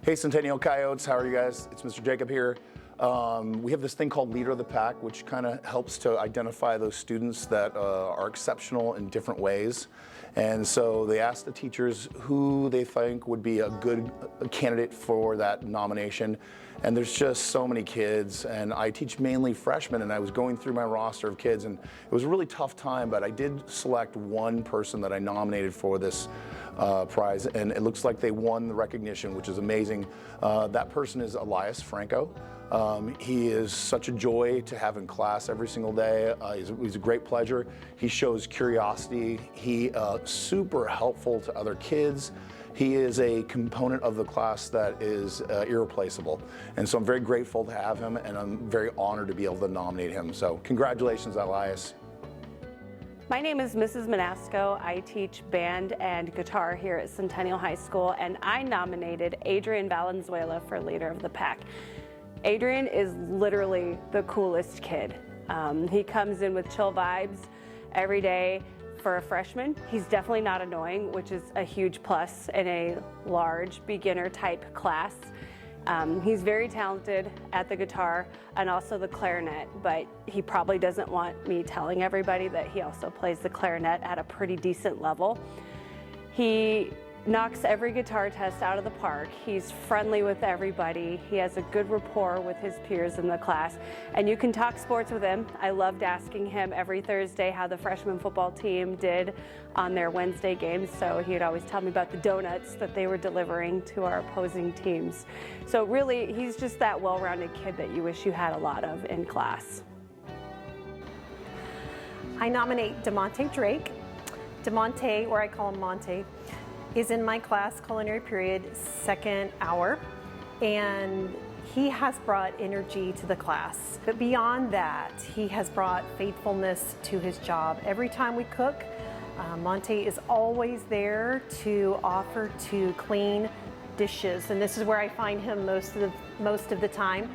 Hey Centennial Coyotes, how are you guys? It's Mr. Jacob here. We have this thing called Leader of the Pack, which kind of helps to identify those students that are exceptional in different ways. And so they asked the teachers who they think would be a good candidate for that nomination. And there's just so many kids, and I teach mainly freshmen, and I was going through my roster of kids, and it was a really tough time, but I did select one person that I nominated for this prize, and it looks like they won the recognition, which is amazing. That person is Elias, Franco. He is such a joy to have in class every single day. He's a great pleasure. He shows curiosity. He super helpful to other kids. He is a component of the class that is irreplaceable. And so I'm very grateful to have him, and I'm very honored to be able to nominate him. So congratulations, Elias. My name is Mrs. Manasco. I teach band and guitar here at Centennial High School, and I nominated Adrian Valenzuela for Leader of the Pack. Adrian is literally the coolest kid. He comes in with chill vibes every day. For a freshman, he's definitely not annoying, which is a huge plus in a large beginner type class. He's very talented at the guitar and also the clarinet, but he probably doesn't want me telling everybody that he also plays the clarinet at a pretty decent level. He knocks every guitar test out of the park. He's friendly with everybody. He has a good rapport with his peers in the class, and you can talk sports with him. I loved asking him every Thursday how the freshman football team did on their Wednesday games, so he'd always tell me about the donuts that they were delivering to our opposing teams. So really, he's just that well-rounded kid that you wish you had a lot of in class. I nominate Damonte Drake. Damonte, or I call him Monte, is in my class culinary period, second hour, and he has brought energy to the class. But beyond that, he has brought faithfulness to his job. Every time we cook, Monte is always there to offer to clean dishes, and this is where I find him most of the time.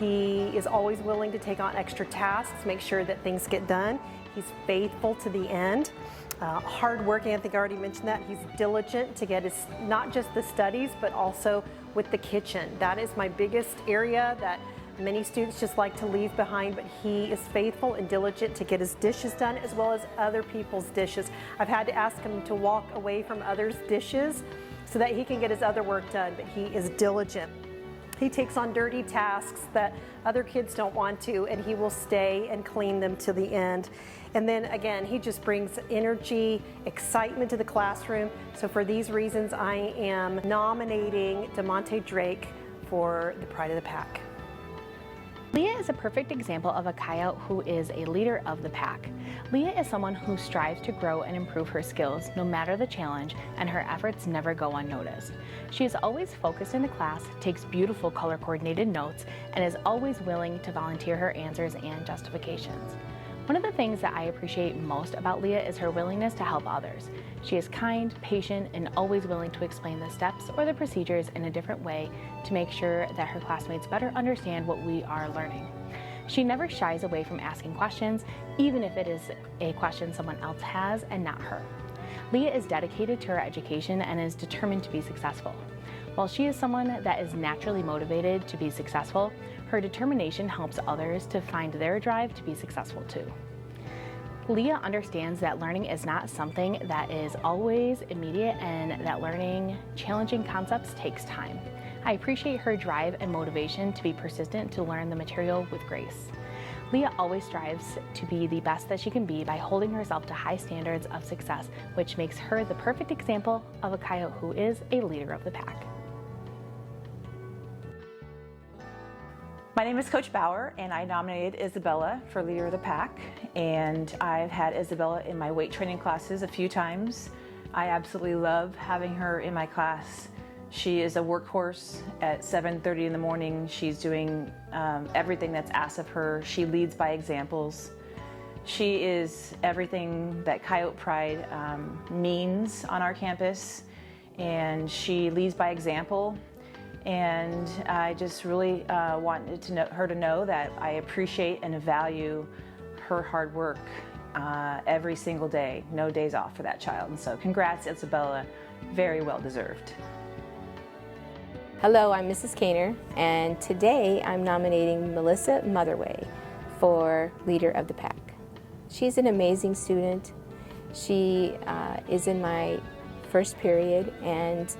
He is always willing to take on extra tasks, make sure that things get done. He's faithful to the end. Hardworking, I think I already mentioned that. He's diligent to get his, not just the studies, but also with the kitchen. That is my biggest area that many students just like to leave behind, but he is faithful and diligent to get his dishes done as well as other people's dishes. I've had to ask him to walk away from others' dishes so that he can get his other work done, but he is diligent. He takes on dirty tasks that other kids don't want to, and he will stay and clean them to the end. And then again, he just brings energy, excitement to the classroom. So for these reasons, I am nominating Damonte Drake for the Pride of the Pack. Leah is a perfect example of a coyote who is a leader of the pack. Leah is someone who strives to grow and improve her skills no matter the challenge, and her efforts never go unnoticed. She is always focused in the class, takes beautiful color-coordinated notes, and is always willing to volunteer her answers and justifications. One of the things that I appreciate most about Leah is her willingness to help others. She is kind, patient, and always willing to explain the steps or the procedures in a different way to make sure that her classmates better understand what we are learning. She never shies away from asking questions, even if it is a question someone else has and not her. Leah is dedicated to her education and is determined to be successful. While she is someone that is naturally motivated to be successful, her determination helps others to find their drive to be successful too. Leah understands that learning is not something that is always immediate and that learning challenging concepts takes time. I appreciate her drive and motivation to be persistent to learn the material with grace. Leah always strives to be the best that she can be by holding herself to high standards of success, which makes her the perfect example of a coyote who is a leader of the pack. My name is Coach Bauer, and I nominated Isabella for Leader of the Pack, and I've had Isabella in my weight training classes a few times. I absolutely love having her in my class. She is a workhorse. At 7:30 in the morning, she's doing everything that's asked of her. She leads by examples. She is everything that Coyote Pride means on our campus, and she leads by example. And I just really wanted her to know that I appreciate and value her hard work every single day. No days off for that child. And so congrats, Isabella. Very well deserved. Hello, I'm Mrs. Kainer, and today I'm nominating Melyssa Motherway for Leader of the Pack. She's an amazing student. She is in my first period, and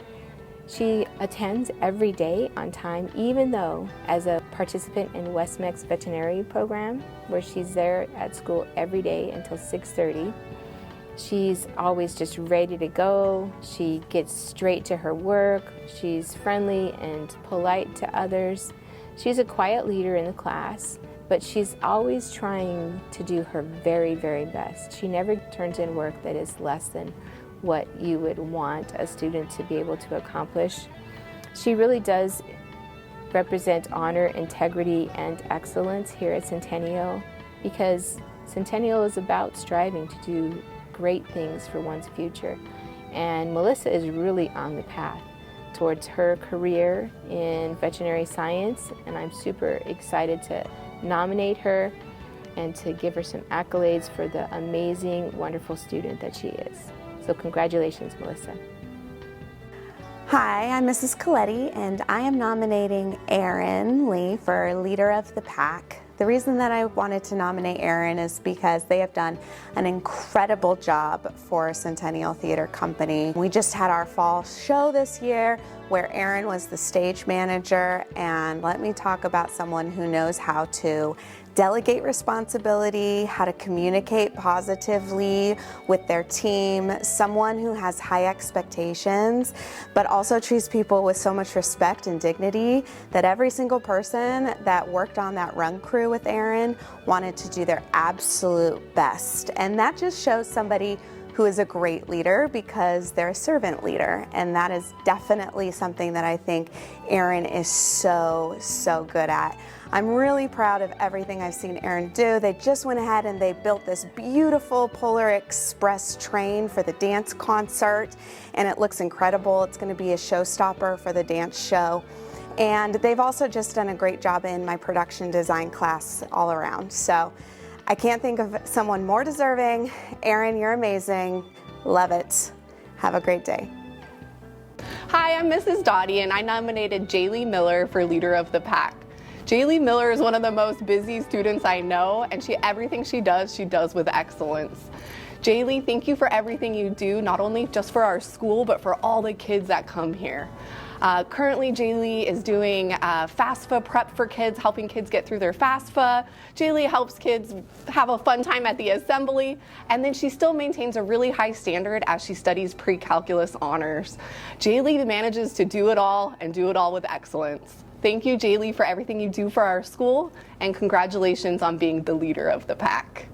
she attends every day on time, even though as a participant in Westmec's veterinary program, where she's there at school every day until 6:30. She's always just ready to go. She gets straight to her work. She's friendly and polite to others. She's a quiet leader in the class, but she's always trying to do her very, very best. She never turns in work that is less than what you would want a student to be able to accomplish. She really does represent honor, integrity, and excellence here at Centennial, because Centennial is about striving to do great things for one's future. And Melyssa is really on the path towards her career in veterinary science, and I'm super excited to nominate her and to give her some accolades for the amazing, wonderful student that she is. So congratulations, Melyssa. Hi, I'm Mrs. Coletti, and I am nominating Erin Lee for Leader of the Pack. The reason that I wanted to nominate Erin is because they have done an incredible job for Centennial Theater Company. We just had our fall show this year where Erin was the stage manager, and let me talk about someone who knows how to delegate responsibility, how to communicate positively with their team, someone who has high expectations, but also treats people with so much respect and dignity that every single person that worked on that run crew with Erin wanted to do their absolute best. And that just shows somebody who is a great leader because they're a servant leader. And that is definitely something that I think Erin is so good at. I'm really proud of everything I've seen Erin do. They just went ahead and they built this beautiful Polar Express train for the dance concert, and it looks incredible. It's going to be a showstopper for the dance show. And they've also just done a great job in my production design class all around. So I can't think of someone more deserving. Erin, you're amazing. Love it. Have a great day. Hi, I'm Mrs. Dottie, and I nominated Jaylei Miller for Leader of the Pack. Jaylei Miller is one of the most busy students I know, and everything she does with excellence. Jaylei, thank you for everything you do, not only just for our school, but for all the kids that come here. Currently, Jaylei is doing FAFSA prep for kids, helping kids get through their FAFSA. Jaylei helps kids have a fun time at the assembly, and then she still maintains a really high standard as she studies pre-calculus honors. Jaylei manages to do it all and do it all with excellence. Thank you, Jaylei, for everything you do for our school, and congratulations on being the leader of the pack.